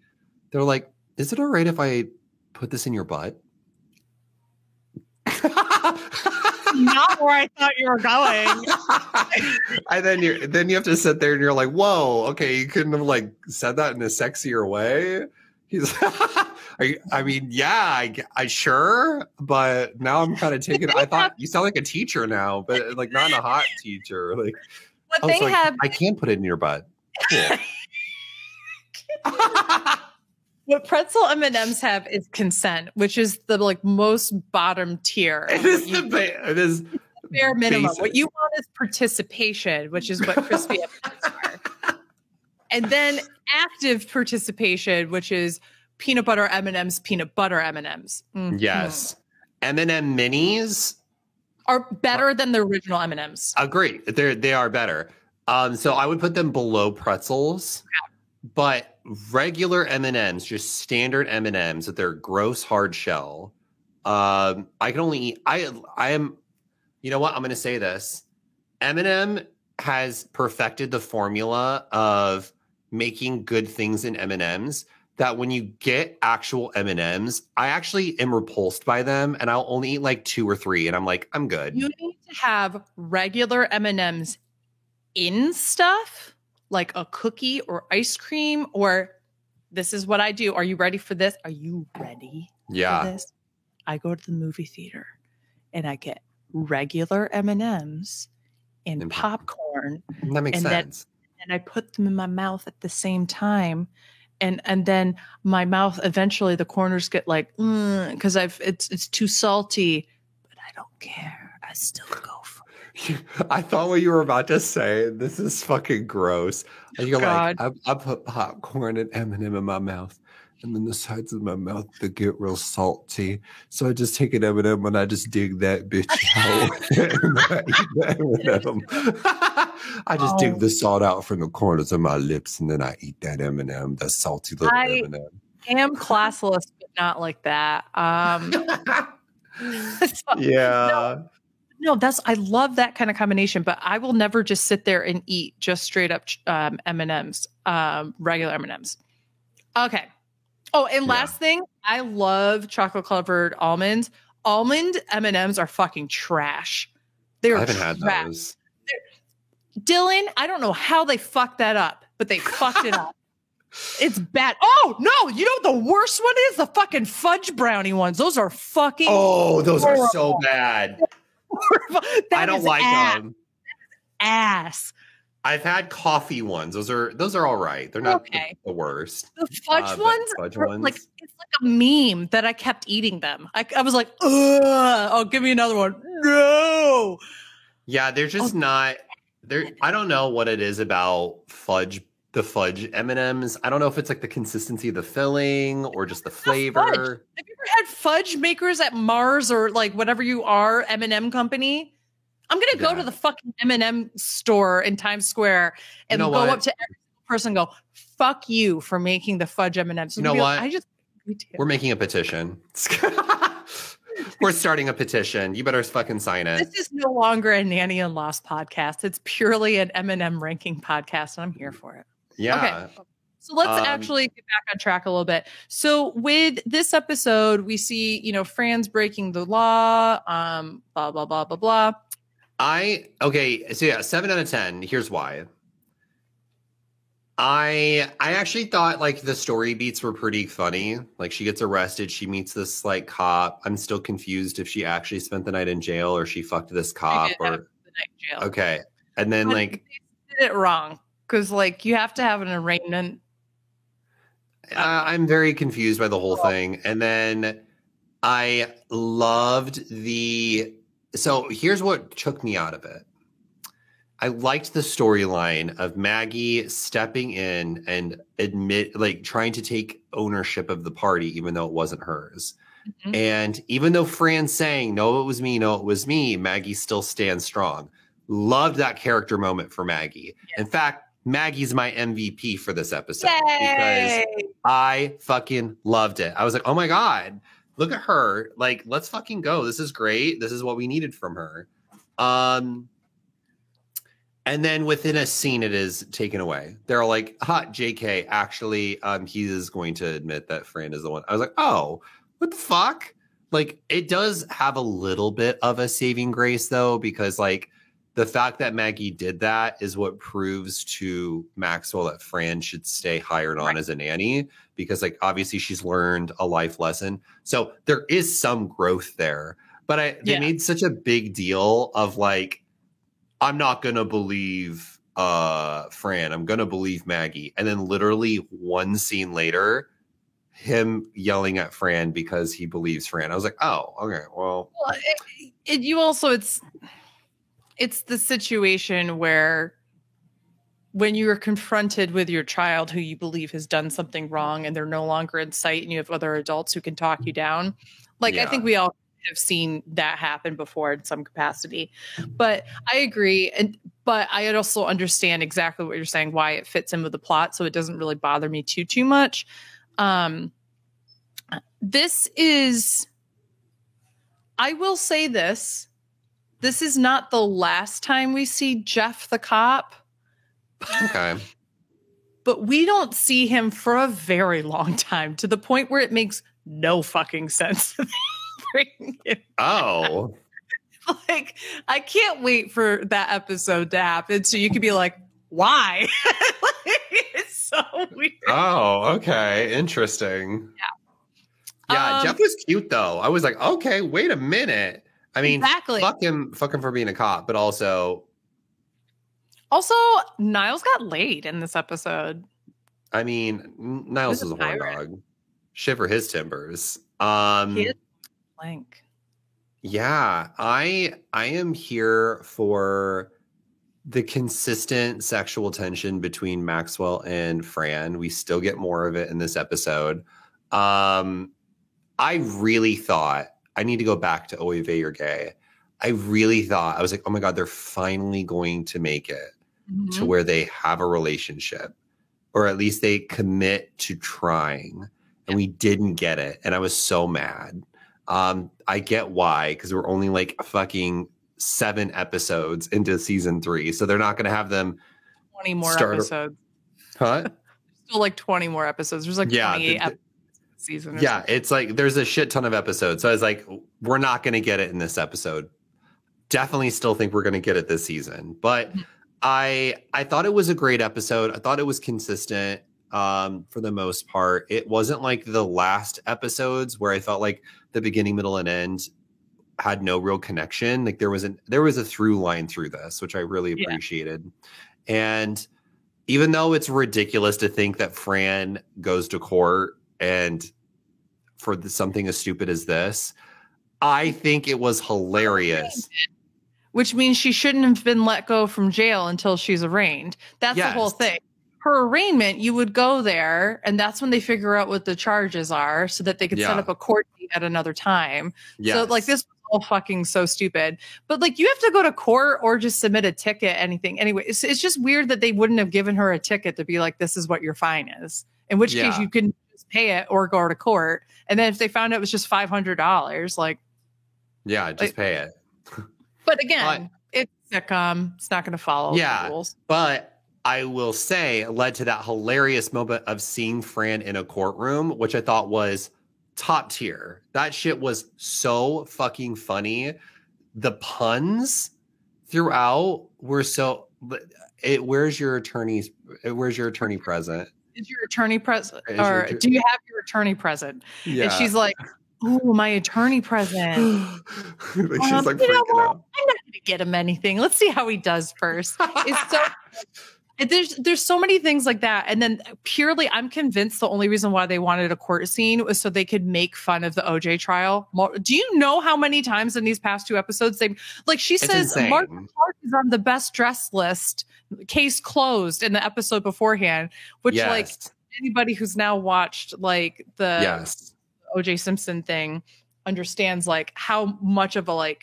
is it all right if I put this in your butt? Not where I thought you were going. And then you have to sit there and you're like, whoa, okay, you couldn't have like said that in a sexier way. He's I sure, but now I'm kind of taking. I thought you sound like a teacher now, but like not a hot teacher. Like, I can put it in your butt. Cool. What pretzel M&Ms have is consent, which is the like most bottom tier. It is the bare minimum. Basic. What you want is participation, which is what crispy M&Ms are. And then active participation, which is peanut butter M&Ms, peanut butter M&Ms. Mm-hmm. Yes. M&M minis are better than the original M&Ms. Agree. They are better. So I would put them below pretzels, but regular M&Ms, just standard M&Ms with their gross hard shell. I can only eat. I am. You know what? I'm going to say this. M&M has perfected the formula of making good things in M&Ms that when you get actual M&Ms, I actually am repulsed by them and I'll only eat like 2 or 3 and I'm like, I'm good. You need to have regular M&Ms in stuff like a cookie or ice cream, or this is what I do. Are you ready for this? Are you ready for this? I go to the movie theater and I get regular M&Ms and popcorn. That makes sense. And I put them in my mouth at the same time. And then my mouth, eventually the corners get like, because it's too salty, but I don't care. I still go for it. I thought what you were about to say, this is fucking gross. And you're like, I put popcorn and M&M in my mouth. And then the sides of my mouth, they get real salty. So I just take an M&M and I just dig that bitch out. And I eat the M&M. I just dig the salt out from the corners of my lips and then I eat that M&M, that salty little M&M. I am classless, but not like that. Yeah. No, I love that kind of combination, but I will never just sit there and eat just straight up M&Ms, regular M&Ms. Okay. Oh, and last thing, I love chocolate covered almonds. Almond M&Ms are fucking trash. I haven't had those. Dylan, I don't know how they fucked that up, but they fucked it up. It's bad. Oh, no. You know what the worst one is? The fucking fudge brownie ones. Those are fucking those horrible. Are so bad. I don't like them. Ass. I've had coffee ones. Those are all right. They're not the worst. The fudge ones, like it's like a meme that I kept eating them. I was like, ugh, give me another one. No. Yeah, they're just not. I don't know what it is about the fudge M&Ms. I don't know if it's like the consistency of the filling or just the flavor. Fudge. Have you ever had fudge makers at Mars or like whatever you are, M&M company? I'm going to go to the fucking M&M store in Times Square and go up to every person and go, fuck you for making the fudge M&Ms. You know what? We're making a petition. We're starting a petition. You better fucking sign it. This is no longer a Nanny and Lost podcast. It's purely an M&M ranking podcast, and I'm here for it. Yeah. Okay. So let's actually get back on track a little bit. So with this episode, we see, you know, Fran's breaking the law, blah, blah, blah, blah, blah. So yeah, 7 out of 10. Here's why. I actually thought like the story beats were pretty funny. Like she gets arrested, she meets this like cop. I'm still confused if she actually spent the night in jail or she fucked this cop or the night in jail. Okay. And then but like they did it wrong because like you have to have an arraignment. I'm very confused by the whole thing. And then I loved so here's what took me out of it. I liked the storyline of Maggie stepping in and trying to take ownership of the party, even though it wasn't hers. Mm-hmm. And even though Fran's saying, no, it was me, Maggie still stands strong. Loved that character moment for Maggie. Yes. In fact, Maggie's my MVP for this episode. Yay! Because I fucking loved it. I was like, oh my God, look at her. Like, let's fucking go. This is great. This is what we needed from her. And then within a scene, it is taken away. They're like, JK, actually, he is going to admit that Fran is the one. I was like, oh, what the fuck? Like, it does have a little bit of a saving grace, though, because, like, the fact that Maggie did that is what proves to Maxwell that Fran should stay hired on as a nanny, because, like, obviously she's learned a life lesson. So there is some growth there. But they made such a big deal of, like, I'm not going to believe Fran. I'm going to believe Maggie. And then literally one scene later, him yelling at Fran because he believes Fran. I was like, oh, okay, well. It's the situation where when you are confronted with your child who you believe has done something wrong and they're no longer in sight and you have other adults who can talk you down. Like, I think we all have seen that happen before in some capacity, but I agree. But I also understand exactly what you're saying, why it fits in with the plot. So it doesn't really bother me too much. I will say this is not the last time we see Jeff the cop. Okay. But we don't see him for a very long time, to the point where it makes no fucking sense. Oh, like, I can't wait for that episode to happen so you could be like, why? It's so weird. Oh, okay. Interesting. Yeah, Jeff was cute though. I was like, okay, wait a minute. I mean, exactly. fuck him for being a cop, but also Niles got laid in this episode. I mean, Niles is a horn dog. Shiver his timbers. He is blank. Yeah, I am here for the consistent sexual tension between Maxwell and Fran. We still get more of it in this episode. I really thought, I need to go back to Oy Vey, you're gay. I really thought, I was like, oh my God, they're finally going to make it to where they have a relationship, or at least they commit to trying. And we didn't get it. And I was so mad. I get why, because we're only like fucking 7 episodes into season 3. So they're not going to have them 20 more episodes. Huh? Still like 20 more episodes. There's like 28 episodes season. Yeah, it's like there's a shit ton of episodes. So I was like, we're not going to get it in this episode. Definitely still think we're going to get it this season. But I thought it was a great episode. I thought it was consistent. For the most part, it wasn't like the last episodes where I felt like the beginning, middle, and end had no real connection. Like there was a through line through this, which I really appreciated. And even though it's ridiculous to think that Fran goes to court and for something as stupid as this, I think it was hilarious. which means she shouldn't have been let go from jail until she's arraigned. That's the whole Yes. thing. Her arraignment, you would go there, and that's when they figure out what the charges are so that they could set Yeah. up a court date at another time. Yes. So, like, this was all fucking so stupid. But, like, you have to go to court or just submit a ticket, anything. Anyway, it's just weird that they wouldn't have given her a ticket to be like, this is what your fine is. In which case, Yeah. you can just pay it or go to court. And then if they found out it was just $500, like, Yeah, just pay it. but again, it's a sitcom. It's not going to follow Yeah. the rules. But I will say it led to that hilarious moment of seeing Fran in a courtroom, which I thought was top tier. That shit was so fucking funny. The puns throughout were so. Where's your attorney present? Is your attorney present? Is your Or attor- do you have your attorney present? Yeah. And she's like, "Ooh, my attorney present. Like, she's like You know freaking what? out. I'm not going to get him anything. Let's see how he does first." It's so. There's so many things like that, and then purely, I'm convinced the only reason why they wanted a court scene was so they could make fun of the OJ trial. Do you know how many times in these past 2 episodes she It's says insane. Mark Clark is on the best dressed list, case closed in the episode beforehand, which like Yes. anybody who's now watched like the Yes. OJ Simpson thing understands like how much of a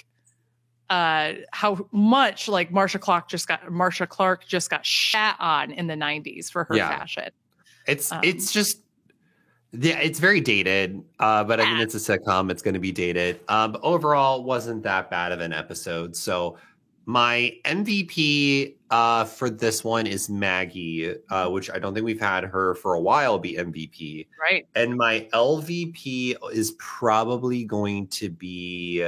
how much like Marsha Clark just got shat on in the 90s for her Yeah. fashion. It's just it's very dated. But I mean it's a sitcom, it's gonna be dated. But overall wasn't that bad of an episode. So my MVP for this one is Maggie, which I don't think we've had her for a while be MVP. Right. And my LVP is probably going to be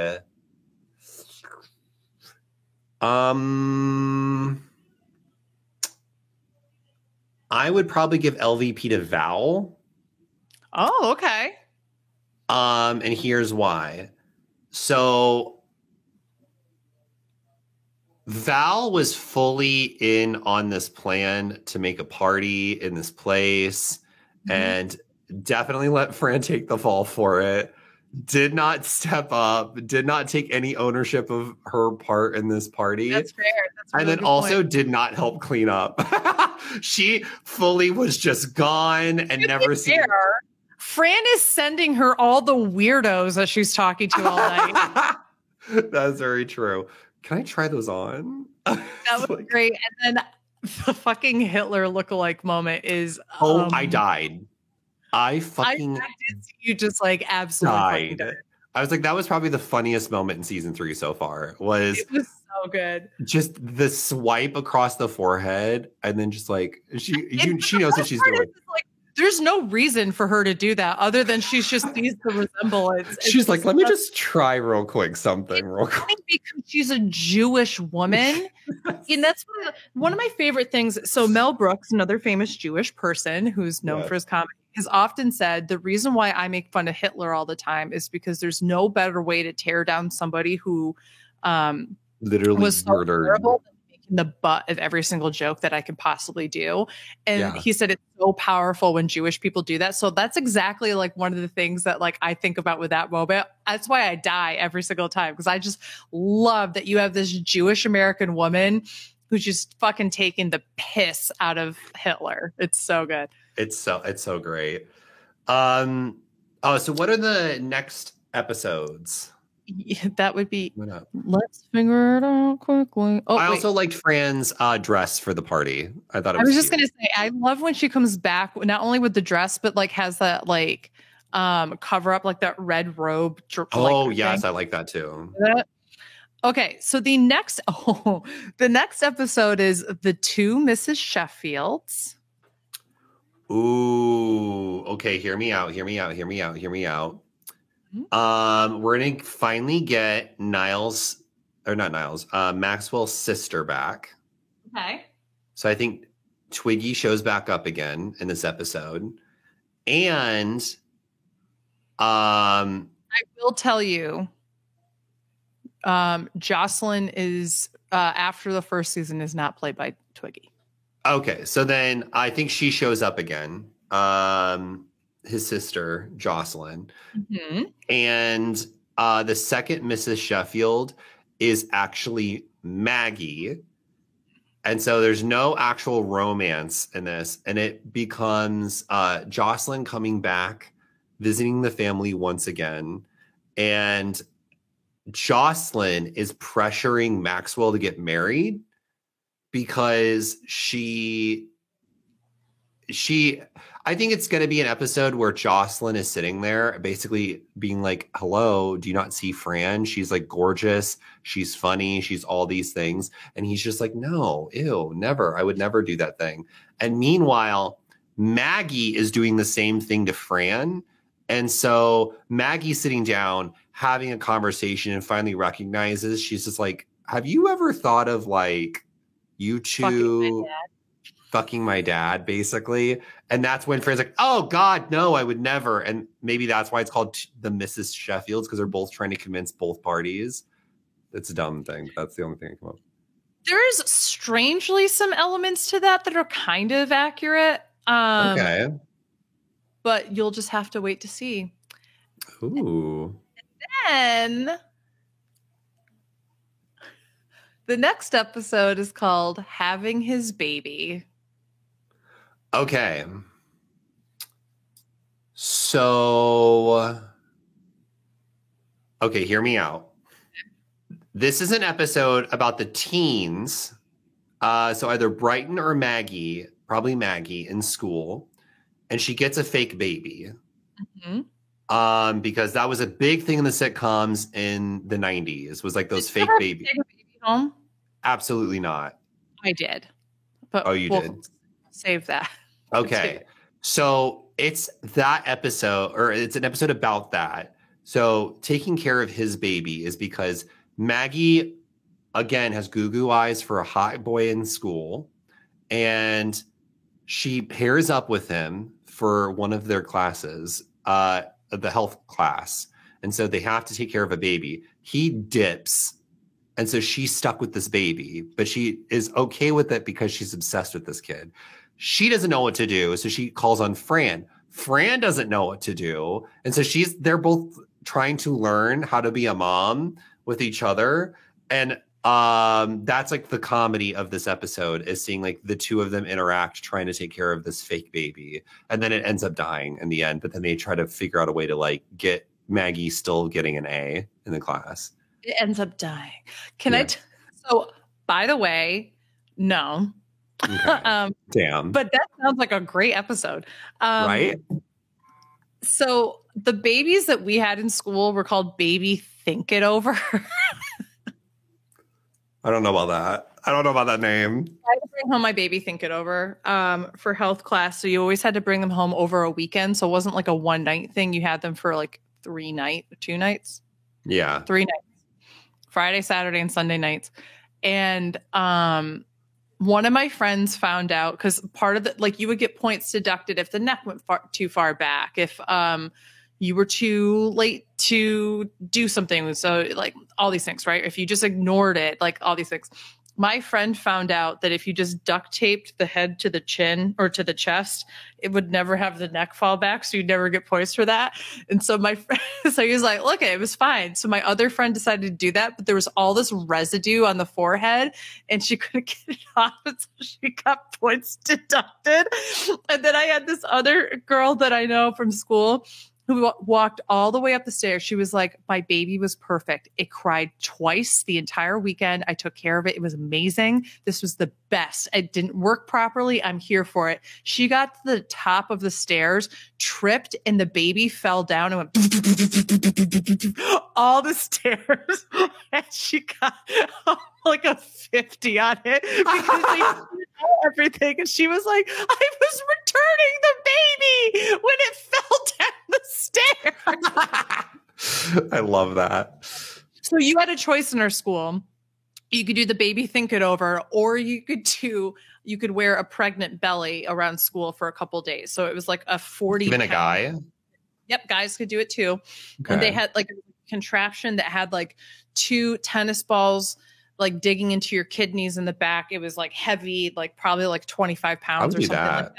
I would probably give LVP to Val. Oh, okay. And here's why. So Val was fully in on this plan to make a party in this place and definitely let Fran take the fall for it. Did not step up, did not take any ownership of her part in this party. That's fair. That's a And really then good also point. did not help clean up. She fully was just gone and never seen. Fair. Fran is sending her all the weirdos that she's talking to all night. That's very true. Can I try those on? That was great. And then the fucking Hitler lookalike moment is I died. I I fucking did see you just like absolutely fucking died. die. I was like, that was probably the funniest moment in season 3 so far. Was It was so good. just the swipe across the forehead, and then just like she knows what she's doing. Like, there's no reason for her to do that other than she's just sees the resemblance. It's She's like, just let me so just try real quick something real quick. funny because she's a Jewish woman. And that's one of my favorite things. So Mel Brooks, another famous Jewish person who's known Yeah. for his comedy, has often said the reason why I make fun of Hitler all the time is because there's no better way to tear down somebody who Literally was so murdered. terrible than making the butt of every single joke that I could possibly do. And Yeah. he said it's so powerful when Jewish people do that. So that's exactly like one of the things that like I think about with that moment. That's why I die every single time, because I just love that you have this Jewish American woman who's just fucking taking the piss out of Hitler. It's so good. It's so great. So what are the next episodes? That would be, What up? let's figure it out quickly. Oh, I wait. also liked Fran's dress for the party. I thought it I was was just cute. gonna say, I love when she comes back, not only with the dress, but like has that like cover up, like that red robe. Oh yes, I like that too. Okay, so the next episode is the 2 Mrs. Sheffields. Ooh, okay. Hear me out. We're gonna finally get Maxwell's sister back. Okay. So I think Twiggy shows back up again in this episode, and I will tell you, Jocelyn is after the first season is not played by Twiggy. okay. So then I think she shows up again. His sister Jocelyn. Mm-hmm. And the second Mrs. Sheffield is actually Maggie. And so there's no actual romance in this. And it becomes Jocelyn coming back, visiting the family once again. And Jocelyn is pressuring Maxwell to get married because I think it's going to be an episode where Jocelyn is sitting there basically being like, hello, do you not see Fran? She's like gorgeous. She's funny. She's all these things. And he's just like, no, ew, never. I would never do that thing. And meanwhile, Maggie is doing the same thing to Fran. And so Maggie's sitting down, having a conversation, and finally recognizes, she's just like, have you ever thought of like you two fucking my dad, basically? And that's when Fran's like, oh God, no, I would never. And maybe that's why it's called the Mrs. Sheffields, because they're both trying to convince both parties. It's a dumb thing. That's the only thing I come up with. There's strangely some elements to that are kind of accurate. Okay. But you'll just have to wait to see. Ooh. And then the next episode is called Having His Baby. Okay. So, okay, hear me out. This is an episode about the teens. So either Brighton or Maggie, probably Maggie, in school. And she gets a fake baby. Mm-hmm. Because that was a big thing in the sitcoms in the 90s, was like those fake babies. Home? Absolutely not. I did. But you did? Save that. Okay. So it's that episode, or it's an episode about that. So taking care of his baby is because Maggie, again, has goo-goo eyes for a hot boy in school. And she pairs up with him for one of their classes, the health class. And so they have to take care of a baby. He dips. And so she's stuck with this baby, but she is okay with it because she's obsessed with this kid. She doesn't know what to do. So she calls on Fran. Fran doesn't know what to do. And so they're both trying to learn how to be a mom with each other. And that's like the comedy of this episode, is seeing like the two of them interact, trying to take care of this fake baby. And then it ends up dying in the end. But then they try to figure out a way to like get Maggie still getting an A in the class. It ends up dying. So, by the way, no. Okay. Damn. But that sounds like a great episode. Right? So the babies that we had in school were called Baby Think It Over. I don't know about that. I don't know about that name. I had to bring home my Baby Think It Over for health class. So you always had to bring them home over a weekend. So it wasn't like a one night thing. You had them for like 2 nights. Yeah. 3 nights. Friday, Saturday, and Sunday nights. And one of my friends found out, because part of the, like, you would get points deducted if the neck went too far back, if you were too late to do something. So like all these things, right? If you just ignored it, like all these things. My friend found out that if you just duct taped the head to the chin or to the chest, it would never have the neck fall back. So you'd never get points for that. And so my friend, so he was like, look, it was fine. So my other friend decided to do that, but there was all this residue on the forehead and she couldn't get it off. And so she got points deducted. And then I had this other girl that I know from school who walked all the way up the stairs. She was like, my baby was perfect. It cried twice the entire weekend. I took care of it. It was amazing. This was the best. It didn't work properly. I'm here for it. She got to the top of the stairs, tripped, and the baby fell down and went all the stairs. And she got like a 50 on it because they did everything. And she was like, I was returning the baby when it fell down the stairs. I love that. So you had a choice in our school. You could do the Baby Think It Over, or you could wear a pregnant belly around school for a couple days. So it was like a 40. Even a guy? Yep, guys could do it too. Okay. And they had like a contraption that had like 2 tennis balls like digging into your kidneys in the back. It was like heavy, like probably like 25 pounds or something like that.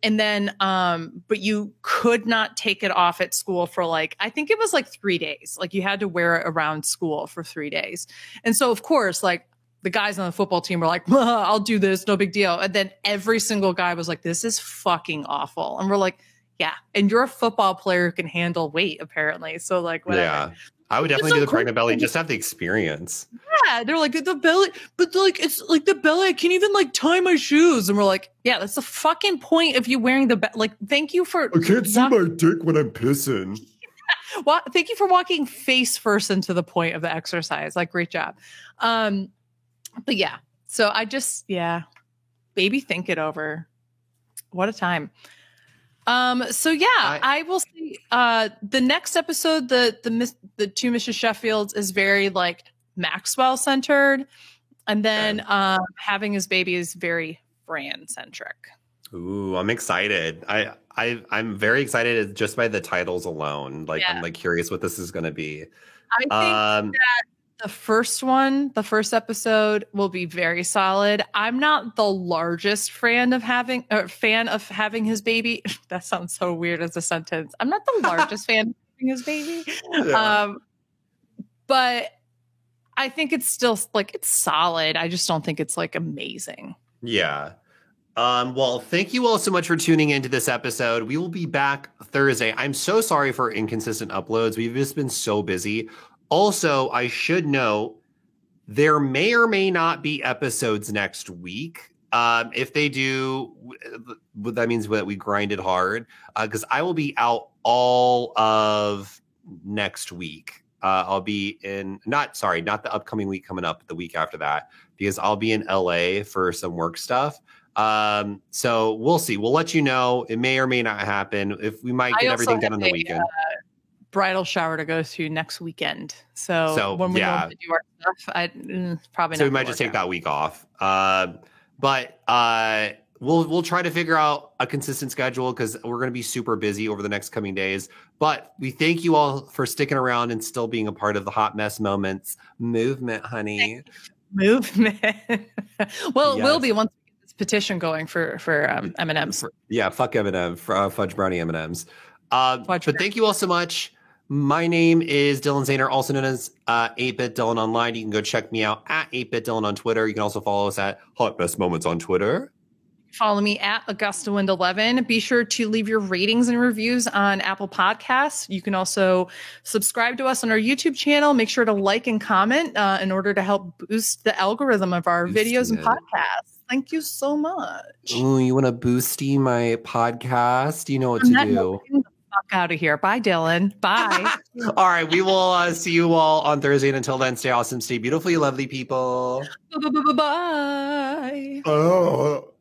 And then, but you could not take it off at school for like, I think it was like 3 days. Like you had to wear it around school for 3 days. And so of course, like the guys on the football team were like, I'll do this, no big deal. And then every single guy was like, this is fucking awful. And we're like, yeah. And you're a football player who can handle weight, apparently. So like, whatever. Yeah. I would definitely do the pregnant belly, just to have the experience. Yeah. They're like, the belly, but like, it's like the belly, I can't even like tie my shoes. And we're like, yeah, that's the fucking point of you wearing the, like, thank you for. I can't see my dick when I'm pissing. Well, thank you for walking face first into the point of the exercise. Like, great job. But yeah, so baby, think it over. What a time. So yeah, I will see, the next episode, the two Mrs. Sheffields is very like Maxwell centered. And then, having his baby is very Fran centric. Ooh, I'm excited. I'm very excited just by the titles alone. Like, I'm like curious what this is going to be. I think that the first episode will be very solid. I'm not the largest fan of having his baby. That sounds so weird as a sentence. I'm not the largest fan of having his baby. Yeah. But I think it's still like, it's solid. I just don't think it's like amazing. Yeah. Well, thank you all so much for tuning into this episode. We will be back Thursday. I'm so sorry for inconsistent uploads. We've just been so busy. Also, I should note, there may or may not be episodes next week. If they do, that means that we grinded hard, because I will be out all of next week. I'll be not the upcoming week coming up, the week after that, because I'll be in LA for some work stuff. So we'll see. We'll let you know. It may or may not happen. If we might get everything done on the weekend. Bridal shower to go to next weekend. So when we want to do our stuff, probably not. So we might just take that week off. But we'll try to figure out a consistent schedule, because we're going to be super busy over the next coming days. But we thank you all for sticking around and still being a part of the Hot Mess Moments movement, honey. Movement. Well, it will be once we get this petition going for M&Ms. Yeah, fuck M&M, fudge brownie M&Ms. But thank you all so much. My name is Dylan Zahner, also known as 8-Bit Dylan online. You can go check me out at 8-Bit Dylan on Twitter. You can also follow us at Hot Mess Moments on Twitter. Follow me at AugustaWind11. Be sure to leave your ratings and reviews on Apple Podcasts. You can also subscribe to us on our YouTube channel. Make sure to like and comment in order to help boost the algorithm of our videos and podcasts. Thank you so much. Ooh, you want to boosty my podcast? You know what to do. Fuck out of here. Bye, Dylan. Bye. All right. We will see you all on Thursday. And until then, stay awesome, stay beautifully lovely, people. Bye. Oh.